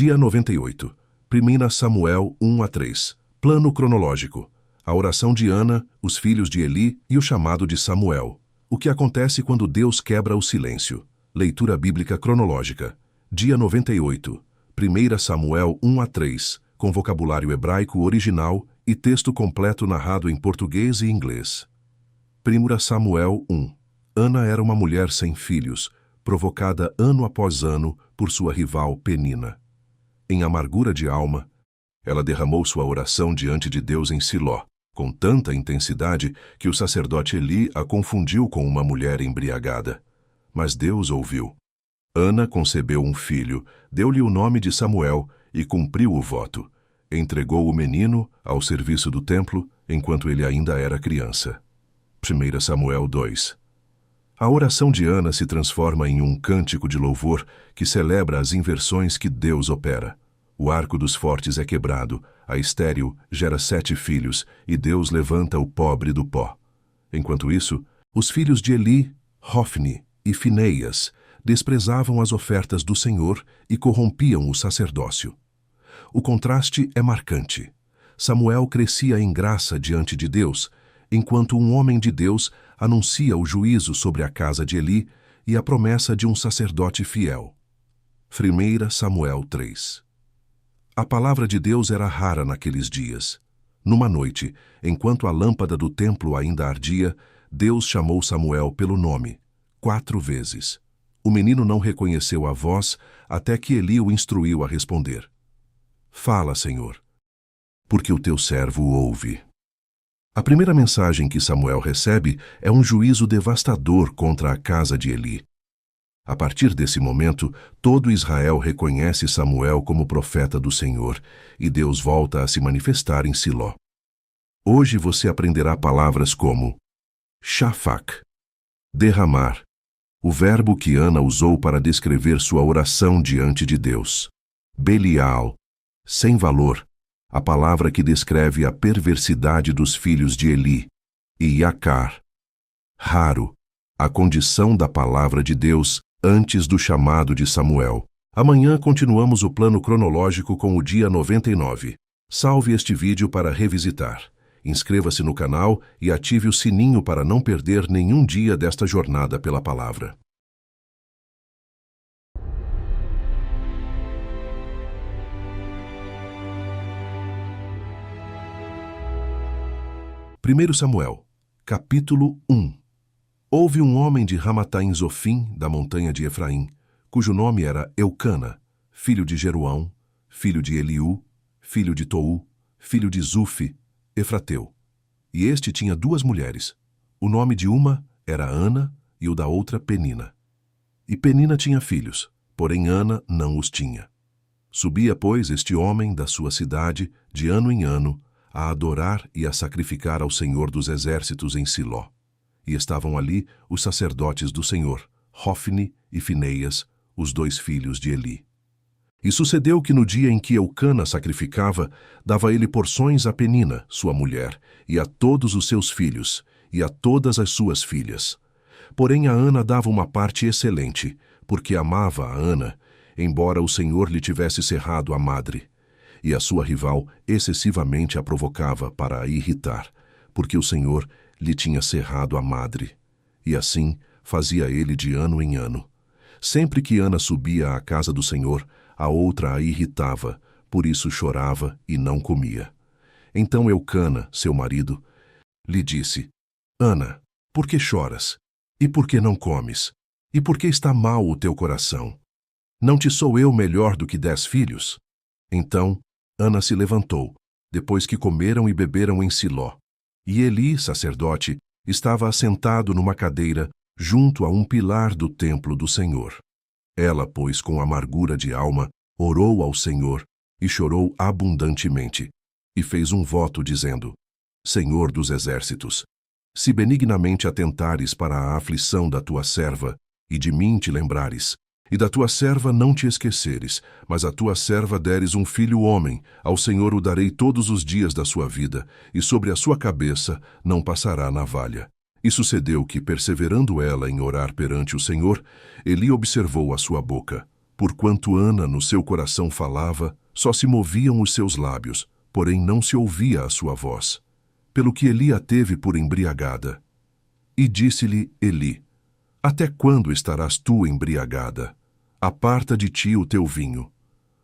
Dia 98. 1 Samuel 1 a 3. Plano cronológico. A oração de Ana, os filhos de Eli e o chamado de Samuel. O que acontece quando Deus quebra o silêncio. Leitura bíblica cronológica. Dia 98. 1 Samuel 1 a 3, com vocabulário hebraico original e texto completo narrado em português e inglês. 1 Samuel 1. Ana era uma mulher sem filhos, provocada ano após ano por sua rival Penina. Em amargura de alma, ela derramou sua oração diante de Deus em Siló, com tanta intensidade que o sacerdote Eli a confundiu com uma mulher embriagada. Mas Deus ouviu. Ana concebeu um filho, deu-lhe o nome de Samuel e cumpriu o voto. Entregou o menino ao serviço do templo enquanto ele ainda era criança. 1 Samuel 2. A oração de Ana se transforma em um cântico de louvor que celebra as inversões que Deus opera. O arco dos fortes é quebrado, a estéril gera 7 filhos e Deus levanta o pobre do pó. Enquanto isso, os filhos de Eli, Hofni e Fineias desprezavam as ofertas do Senhor e corrompiam o sacerdócio. O contraste é marcante. Samuel crescia em graça diante de Deus, enquanto um homem de Deus anuncia o juízo sobre a casa de Eli e a promessa de um sacerdote fiel. 1 Samuel 3. A palavra de Deus era rara naqueles dias. Numa noite, enquanto a lâmpada do templo ainda ardia, Deus chamou Samuel pelo nome, 4 vezes. O menino não reconheceu a voz até que Eli o instruiu a responder. Fala, Senhor, porque o teu servo ouve. A primeira mensagem que Samuel recebe é um juízo devastador contra a casa de Eli. A partir desse momento, todo Israel reconhece Samuel como profeta do Senhor e Deus volta a se manifestar em Siló. Hoje você aprenderá palavras como shafak, derramar, o verbo que Ana usou para descrever sua oração diante de Deus. Belial, sem valor, a palavra que descreve a perversidade dos filhos de Eli. E Yacar, raro, a condição da palavra de Deus antes do chamado de Samuel. Amanhã continuamos o plano cronológico com o dia 99. Salve este vídeo para revisitar. Inscreva-se no canal e ative o sininho para não perder nenhum dia desta jornada pela palavra. Primeiro Samuel, capítulo 1. Houve um homem de Ramataim Zofim, da montanha de Efraim, cujo nome era Eucana, filho de Jeroão, filho de Eliú, filho de Tou, filho de Zufi, Efrateu. E este tinha 2 mulheres. O nome de uma era Ana e o da outra Penina. E Penina tinha filhos, porém Ana não os tinha. Subia, pois, este homem da sua cidade, de ano em ano, a adorar e a sacrificar ao Senhor dos Exércitos em Siló. E estavam ali os sacerdotes do Senhor, Hofni e Fineias, os 2 filhos de Eli. E sucedeu que no dia em que Eucana sacrificava, dava ele porções a Penina, sua mulher, e a todos os seus filhos, e a todas as suas filhas. Porém a Ana dava uma parte excelente, porque amava a Ana, embora o Senhor lhe tivesse cerrado a madre. E a sua rival excessivamente a provocava para a irritar, porque o Senhor lhe tinha cerrado a madre. E assim fazia ele de ano em ano. Sempre que Ana subia à casa do Senhor, a outra a irritava, por isso chorava e não comia. Então Eucana, seu marido, lhe disse: Ana, por que choras? E por que não comes? E por que está mau o teu coração? Não te sou eu melhor do que 10 filhos? Então Ana se levantou, depois que comeram e beberam em Siló. E Eli, sacerdote, estava assentado numa cadeira junto a um pilar do templo do Senhor. Ela, pois, com amargura de alma, orou ao Senhor e chorou abundantemente, e fez um voto dizendo: Senhor dos exércitos, se benignamente atentares para a aflição da tua serva, e de mim te lembrares, e da tua serva não te esqueceres, mas a tua serva deres um filho homem, ao Senhor o darei todos os dias da sua vida, e sobre a sua cabeça não passará navalha. E sucedeu que, perseverando ela em orar perante o Senhor, Eli observou a sua boca, Porquanto Ana no seu coração falava, só se moviam os seus lábios, porém não se ouvia a sua voz. Pelo que Eli a teve por embriagada. E disse-lhe Eli: Até quando estarás tu embriagada? Aparta de ti o teu vinho.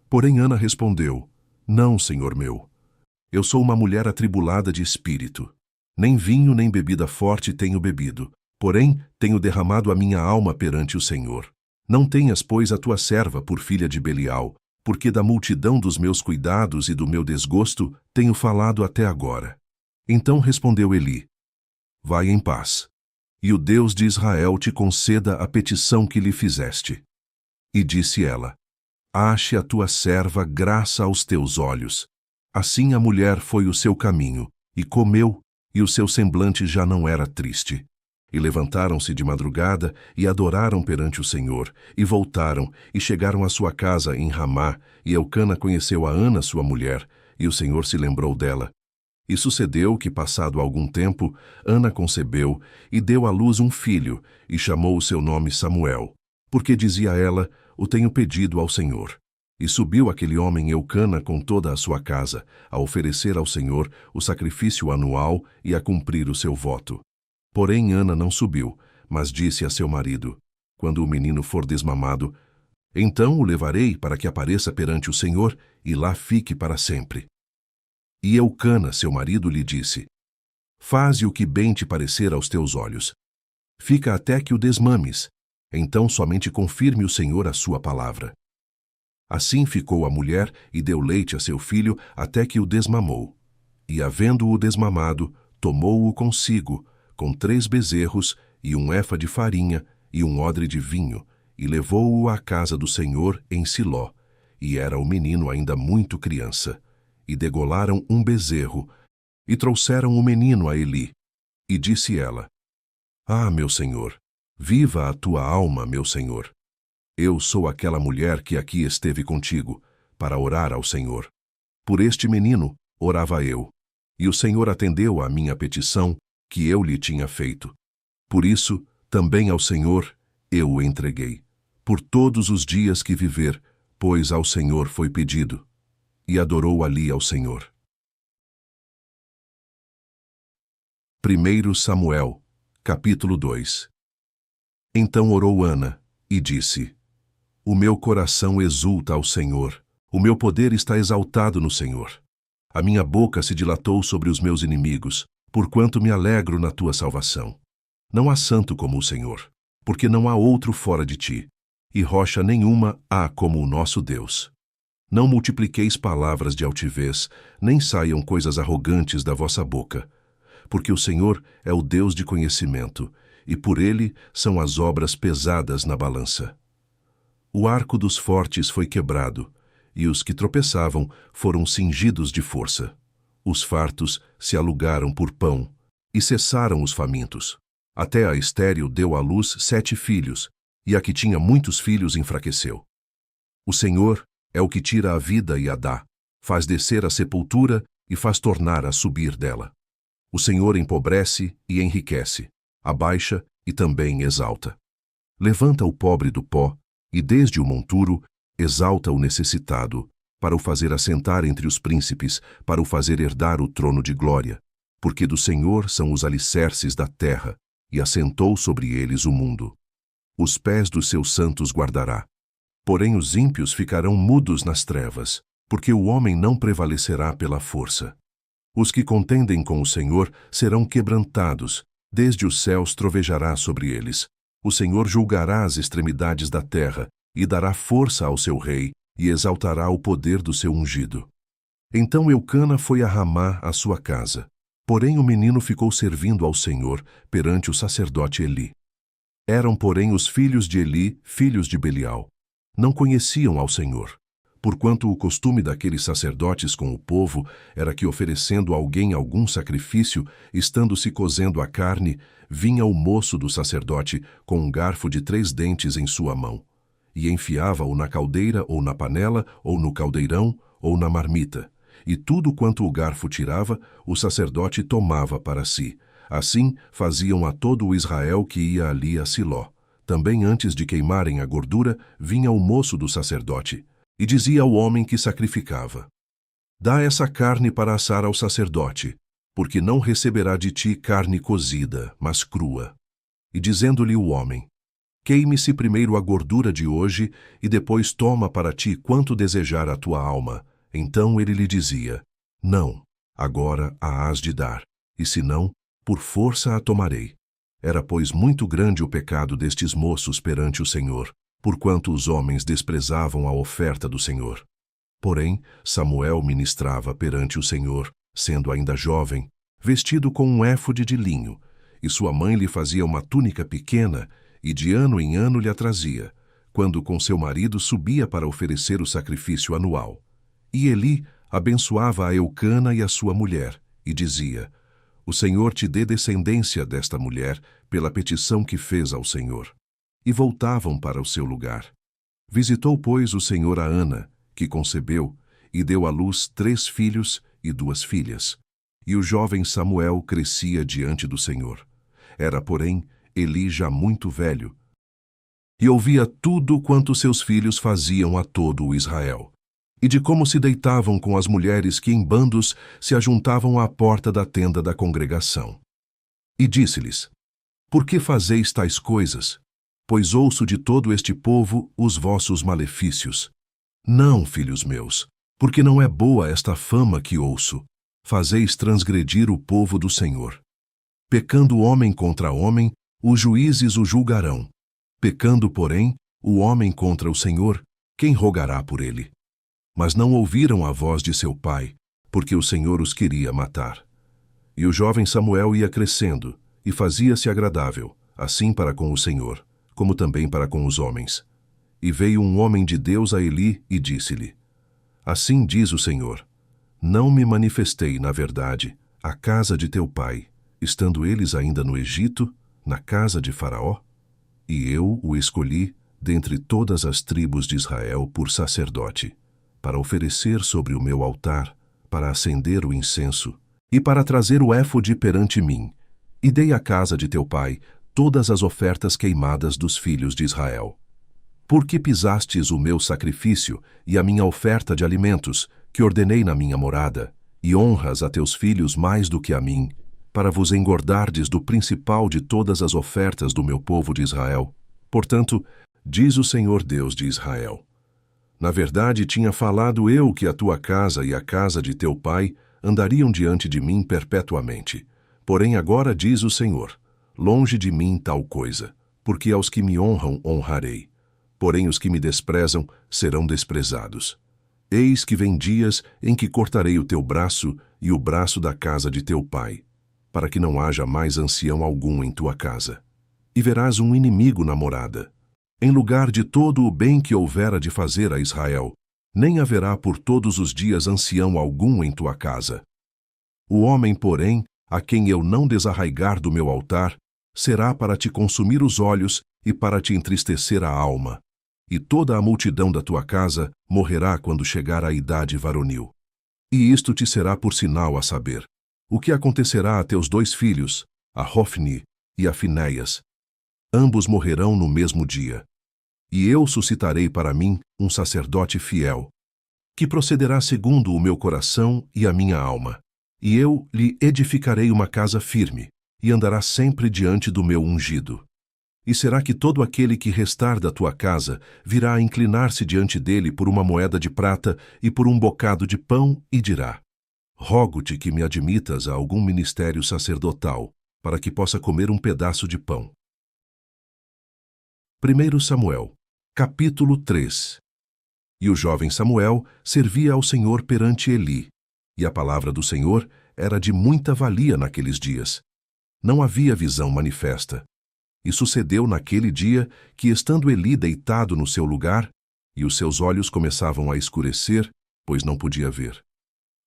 Porém Ana respondeu: Não, senhor meu. Eu sou uma mulher atribulada de espírito. Nem vinho nem bebida forte tenho bebido, porém tenho derramado a minha alma perante o Senhor. Não tenhas, pois, a tua serva por filha de Belial, porque da multidão dos meus cuidados e do meu desgosto tenho falado até agora. Então respondeu Eli: Vai em paz, e o Deus de Israel te conceda a petição que lhe fizeste. E disse ela: Ache a tua serva graça aos teus olhos. Assim a mulher foi o seu caminho, e comeu, e o seu semblante já não era triste. E levantaram-se de madrugada, e adoraram perante o Senhor, e voltaram, e chegaram à sua casa em Ramá, e Elcana conheceu a Ana sua mulher, e o Senhor se lembrou dela. E sucedeu que, passado algum tempo, Ana concebeu, e deu à luz um filho, e chamou o seu nome Samuel, porque dizia ela: O tenho pedido ao Senhor. E subiu aquele homem Eucana com toda a sua casa, a oferecer ao Senhor o sacrifício anual e a cumprir o seu voto. Porém Ana não subiu, mas disse a seu marido: Quando o menino for desmamado, então o levarei para que apareça perante o Senhor e lá fique para sempre. E Eucana, seu marido, lhe disse: Faze o que bem te parecer aos teus olhos. Fica até que o desmames, então somente confirme o Senhor a sua palavra. Assim ficou a mulher e deu leite a seu filho até que o desmamou. E, havendo-o desmamado, tomou-o consigo, com 3 bezerros e 1 efa de farinha e 1 odre de vinho, e levou-o à casa do Senhor em Siló. E era o menino ainda muito criança. E degolaram 1 bezerro, e trouxeram o menino a Eli. E disse ela: Ah, meu senhor, viva a tua alma, meu senhor. Eu sou aquela mulher que aqui esteve contigo, para orar ao Senhor. Por este menino orava eu, e o Senhor atendeu à minha petição que eu lhe tinha feito. Por isso, também ao Senhor eu o entreguei, por todos os dias que viver, pois ao Senhor foi pedido. E adorou ali ao Senhor. 1 Samuel, capítulo 2. Então orou Ana, e disse: O meu coração exulta ao Senhor, o meu poder está exaltado no Senhor. A minha boca se dilatou sobre os meus inimigos, porquanto me alegro na tua salvação. Não há santo como o Senhor, porque não há outro fora de ti, e rocha nenhuma há como o nosso Deus. Não multipliqueis palavras de altivez, nem saiam coisas arrogantes da vossa boca, porque o Senhor é o Deus de conhecimento, e por ele são as obras pesadas na balança. O arco dos fortes foi quebrado, e os que tropeçavam foram cingidos de força. Os fartos se alugaram por pão, e cessaram os famintos. Até a estéril deu à luz 7 filhos, e a que tinha muitos filhos enfraqueceu. O Senhor é o que tira a vida e a dá, faz descer a sepultura e faz tornar a subir dela. O Senhor empobrece e enriquece, abaixa e também exalta. Levanta o pobre do pó, e desde o monturo exalta o necessitado, para o fazer assentar entre os príncipes, para o fazer herdar o trono de glória, porque do Senhor são os alicerces da terra, e assentou sobre eles o mundo. Os pés dos seus santos guardará. Porém os ímpios ficarão mudos nas trevas, porque o homem não prevalecerá pela força. Os que contendem com o Senhor serão quebrantados, desde os céus trovejará sobre eles. O Senhor julgará as extremidades da terra, e dará força ao seu rei, e exaltará o poder do seu ungido. Então Eucana foi a Ramá, à sua casa. Porém o menino ficou servindo ao Senhor perante o sacerdote Eli. Eram, porém, os filhos de Eli, filhos de Belial. Não conheciam ao Senhor, porquanto o costume daqueles sacerdotes com o povo era que, oferecendo a alguém algum sacrifício, estando-se cozendo a carne, vinha o moço do sacerdote com um garfo de 3 dentes em sua mão, e enfiava-o na caldeira ou na panela, ou no caldeirão, ou na marmita, e tudo quanto o garfo tirava, o sacerdote tomava para si. Assim faziam a todo o Israel que ia ali a Siló. também antes de queimarem a gordura, vinha o moço do sacerdote, e dizia ao homem que sacrificava: Dá essa carne para assar ao sacerdote, porque não receberá de ti carne cozida, mas crua. E dizendo-lhe o homem: Queime-se primeiro a gordura de hoje, e depois toma para ti quanto desejar a tua alma. Então ele lhe dizia: Não, agora a hás de dar, e se não, por força a tomarei. Era, pois, muito grande o pecado destes moços perante o Senhor, porquanto os homens desprezavam a oferta do Senhor. Porém, Samuel ministrava perante o Senhor, sendo ainda jovem, vestido com um éfode de linho, e sua mãe lhe fazia uma túnica pequena, e de ano em ano lhe a trazia, quando com seu marido subia para oferecer o sacrifício anual. E Eli abençoava a Eucana e a sua mulher, e dizia: O Senhor te dê descendência desta mulher, pela petição que fez ao Senhor. E voltavam para o seu lugar. Visitou, pois, o Senhor a Ana, que concebeu, e deu à luz 3 filhos e 2 filhas. E o jovem Samuel crescia diante do Senhor. Era, porém, Eli já muito velho, e ouvia tudo quanto seus filhos faziam a todo o Israel, e de como se deitavam com as mulheres que em bandos se ajuntavam à porta da tenda da congregação. E disse-lhes: Por que fazeis tais coisas? Pois ouço de todo este povo os vossos malefícios. Não, filhos meus, porque não é boa esta fama que ouço. Fazeis transgredir o povo do Senhor. Pecando homem contra homem, os juízes o julgarão. Pecando, porém, o homem contra o Senhor, quem rogará por ele? Mas não ouviram a voz de seu pai, porque o Senhor os queria matar. E o jovem Samuel ia crescendo, e fazia-se agradável, assim para com o Senhor, como também para com os homens. E veio um homem de Deus a Eli e disse-lhe: Assim diz o Senhor: Não me manifestei, na verdade, à casa de teu pai, estando eles ainda no Egito, na casa de Faraó? E eu o escolhi dentre todas as tribos de Israel por sacerdote, para oferecer sobre o meu altar, para acender o incenso, e para trazer o éfode perante mim, e dei à casa de teu pai todas as ofertas queimadas dos filhos de Israel. Porque pisastes o meu sacrifício e a minha oferta de alimentos, que ordenei na minha morada, e honras a teus filhos mais do que a mim, para vos engordardes do principal de todas as ofertas do meu povo de Israel. Portanto, diz o Senhor Deus de Israel: Na verdade tinha falado eu que a tua casa e a casa de teu pai andariam diante de mim perpetuamente. Porém agora diz o Senhor: Longe de mim tal coisa, porque aos que me honram honrarei. Porém os que me desprezam serão desprezados. Eis que vem dias em que cortarei o teu braço e o braço da casa de teu pai, para que não haja mais ancião algum em tua casa. E verás um inimigo na morada. Em lugar de todo o bem que houvera de fazer a Israel, nem haverá por todos os dias ancião algum em tua casa. O homem, porém, a quem eu não desarraigar do meu altar, será para te consumir os olhos e para te entristecer a alma. E toda a multidão da tua casa morrerá quando chegar à idade varonil. E isto te será por sinal a saber: o que acontecerá a teus 2 filhos, a Hofni e a Finéias. Ambos morrerão no mesmo dia. E eu suscitarei para mim um sacerdote fiel, que procederá segundo o meu coração e a minha alma. E eu lhe edificarei uma casa firme, e andará sempre diante do meu ungido. E será que todo aquele que restar da tua casa virá a inclinar-se diante dele por uma moeda de prata e por um bocado de pão, e dirá: Rogo-te que me admitas a algum ministério sacerdotal, para que possa comer um pedaço de pão. 1 Samuel, capítulo 3. E o jovem Samuel servia ao Senhor perante Eli, e a palavra do Senhor era de muita valia naqueles dias. Não havia visão manifesta. E sucedeu naquele dia que, estando Eli deitado no seu lugar, e os seus olhos começavam a escurecer, pois não podia ver.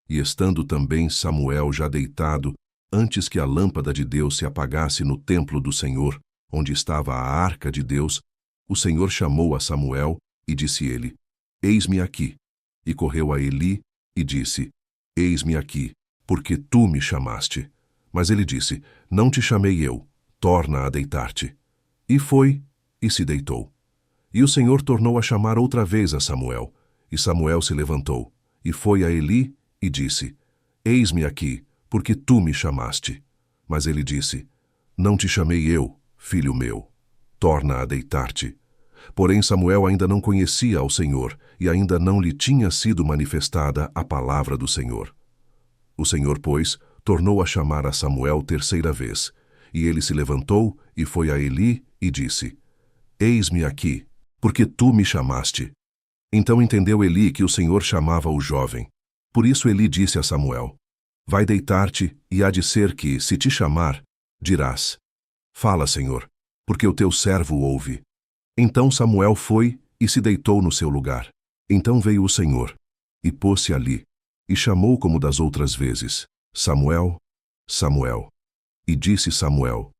E estando também Samuel já deitado, antes que a lâmpada de Deus se apagasse no templo do Senhor, onde estava a arca de Deus, o Senhor chamou a Samuel, e disse ele: Eis-me aqui. E correu a Eli, e disse: Eis-me aqui, porque tu me chamaste. Mas ele disse: Não te chamei eu, torna a deitar-te. E foi, e se deitou. E o Senhor tornou a chamar outra vez a Samuel. E Samuel se levantou, e foi a Eli, e disse: Eis-me aqui, porque tu me chamaste. Mas ele disse: Não te chamei eu, filho meu. Torna a deitar-te. Porém Samuel ainda não conhecia ao Senhor, e ainda não lhe tinha sido manifestada a palavra do Senhor. O Senhor, pois, tornou a chamar a Samuel terceira vez. E ele se levantou, e foi a Eli, e disse: Eis-me aqui, porque tu me chamaste. Então entendeu Eli que o Senhor chamava o jovem. Por isso Eli disse a Samuel: Vai deitar-te, e há de ser que, se te chamar, dirás: Fala, Senhor, porque o teu servo ouve. Então Samuel foi e se deitou no seu lugar. Então veio o Senhor, e pôs-se ali, e chamou como das outras vezes: Samuel, Samuel. E disse Samuel: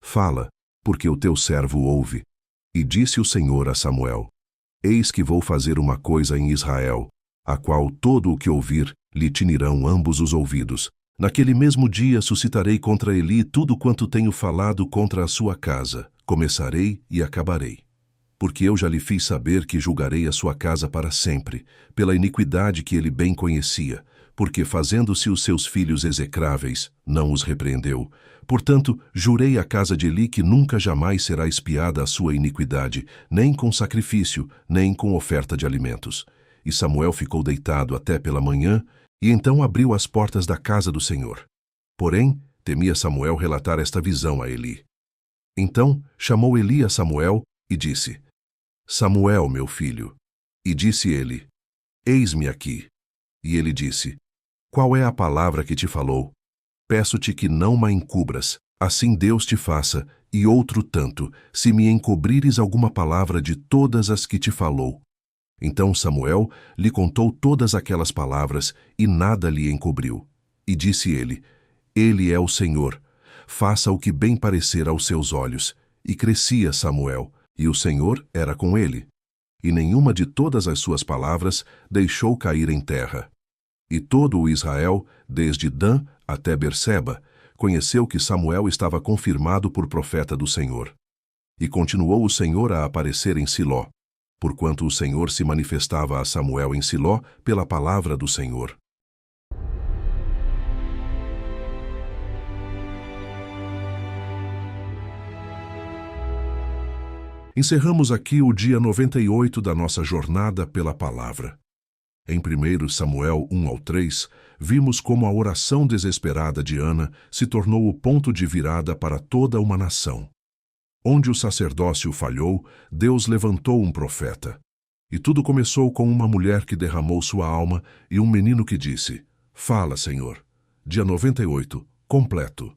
Fala, porque o teu servo ouve. E disse o Senhor a Samuel: Eis que vou fazer uma coisa em Israel, a qual todo o que ouvir lhe tinirão ambos os ouvidos. Naquele mesmo dia suscitarei contra Eli tudo quanto tenho falado contra a sua casa. Começarei e acabarei. Porque eu já lhe fiz saber que julgarei a sua casa para sempre, pela iniquidade que ele bem conhecia, porque fazendo-se os seus filhos execráveis, não os repreendeu. Portanto, jurei à casa de Eli que nunca jamais será expiada a sua iniquidade, nem com sacrifício, nem com oferta de alimentos. E Samuel ficou deitado até pela manhã, e então abriu as portas da casa do Senhor. Porém, temia Samuel relatar esta visão a Eli. Então chamou Eli a Samuel e disse: Samuel, meu filho. E disse ele: Eis-me aqui. E ele disse: Qual é a palavra que te falou? Peço-te que não ma encubras, assim Deus te faça, e outro tanto, se me encobrires alguma palavra de todas as que te falou. Então Samuel lhe contou todas aquelas palavras, e nada lhe encobriu. E disse ele: Ele é o Senhor, faça o que bem parecer aos seus olhos. E crescia Samuel, e o Senhor era com ele. E nenhuma de todas as suas palavras deixou cair em terra. E todo o Israel, desde Dan até Berseba, conheceu que Samuel estava confirmado por profeta do Senhor. E continuou o Senhor a aparecer em Siló, porquanto o Senhor se manifestava a Samuel em Siló pela palavra do Senhor. Encerramos aqui o dia 98 da nossa jornada pela palavra. Em 1 Samuel 1 ao 3, vimos como a oração desesperada de Ana se tornou o ponto de virada para toda uma nação. Onde o sacerdócio falhou, Deus levantou um profeta. E tudo começou com uma mulher que derramou sua alma e um menino que disse: Fala, Senhor. Dia 98, completo.